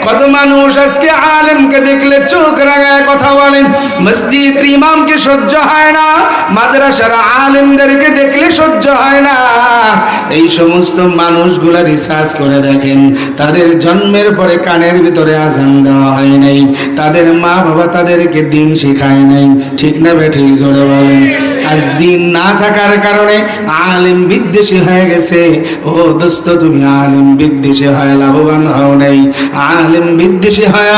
কত মানুষ আজকে আলেমকে দেখলে চোখ রাঙায় কথা বলেন, মসজিদের ইমামকে সহ্য হয় না, মাদ্রাসার আলেমদেরকে দেখলে সহ্য হয় না। এই সমস্ত মানুষগুলা রিসার্চ করে দেখেন, তাদের জন্মের পরে কানের ভিতরে আজান দেওয়া হয় নাই, তাদের মা বাবা তাদেরকে দিন শেখায় নাই। ঠিক না বেঠিক জোরে বলেন? আজ দিন না থাকার কারণে আলেম বিদ্বেষী হয়ে গেছে। ও দোস্ত, তুমি আলেম বিদ্বেষী হয় লাভবান হও নাই। আলেম বিদ্বেষী হয়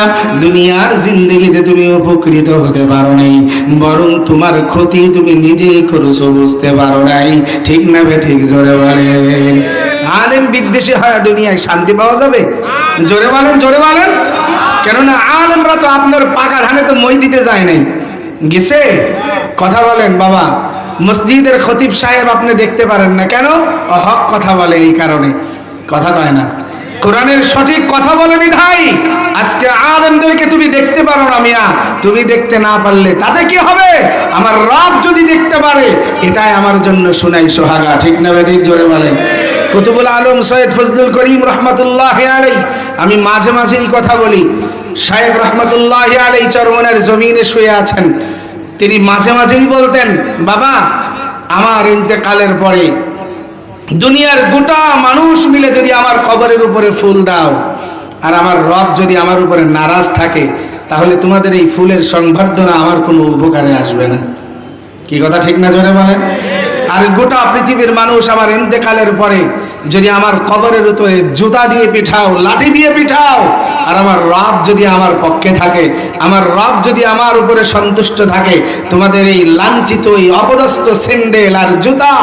দুনিয়ার জিন্দগিতে তুমি উপকৃত হতে পারো নাই, বরং তোমার ক্ষতি তুমি নিজেই করেছো, বুঝতে পারো নাই। ঠিক না বেঠিক জোরে বলেন? আলেম বিদ্বেষী হয় দুনিয়ায় শান্তি পাওয়া যাবে? জোরে বলেন, জোরে বলেন। কেননা আলেমরা তো আপনার পাকা ধানে তো মই দিতে যায় নাই, গেছে? কথা বলেন বাবা। মসজিদের খতিব সাহেব আপনি দেখতে পারেন না কেন? হক কথা বলে এই কারণে, কথা কয় না, কোরআনের সঠিক কথা বলে বিধায় আজকে আলেমদেরকে তুমি দেখতে পারো না। মিয়া, তুমি দেখতে না পারলে তাতে কি হবে? আমার রব যদি দেখতে পারে, এটাই আমার জন্য শোনাই সোহাগা। ঠিক না বেঠিক জোরে বলেন? কুতুবুল আলম সৈয়দ ফজলুল করিম রহমতুল্লাহ আলাইহি, আমি মাঝে মাঝে এই কথা বলি, শায়েখ রহমতুল্লাহ আলাইহি চরমনের জমিনে শুয়ে আছেন, তিনি মাঝে মাঝেই বলতেন, বাবা আমার ইন্তেকালের পরে দুনিয়ার গোটা মানুষ মিলে যদি আমার কবরের উপরে ফুল দাও, আর আমার রব যদি আমার উপরে নারাজ থাকে, তাহলে তোমাদের এই ফুলের সংবর্ধনা আমার কোনো উপকারে আসবে না। কি কথা ঠিক না জোরে বলেন? আর গোটা পৃথিবীর মানুষ আমার ইন্তেকালের পরে যদি আমার কবরের উপরে জুতা দিয়ে পিঠাও, লাঠি দিয়ে পিঠাও, আর আমার রব যদি আমার পক্ষে থাকে, আমার রব যদি আমার উপরে সন্তুষ্ট থাকে, তোমাদের এই লাঞ্ছিত, এই অপদস্থ স্যান্ডেল আর জুতা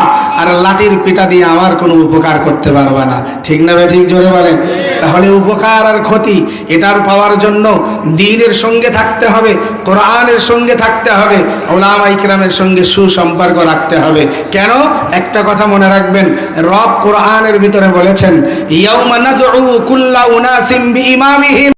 আর লাঠির পিঠা দিয়ে আমার কোনো উপকার করতে পারবে না। ঠিক না ভাই? ঠিক জোরে বলেন। তাহলে উপকার আর ক্ষতি এটার পাওয়ার জন্য দ্বীনের সঙ্গে থাকতে হবে, কোরআনের সঙ্গে থাকতে হবে, উলামা ইকরামের সঙ্গে সুসম্পর্ক রাখতে হবে। কেন? একটা কথা মনে রাখবেন, রব কোরআনের ভিতরে বলেছেন, ইয়াউমা নাদউ কুল্লা উনাসিম বিইমামি,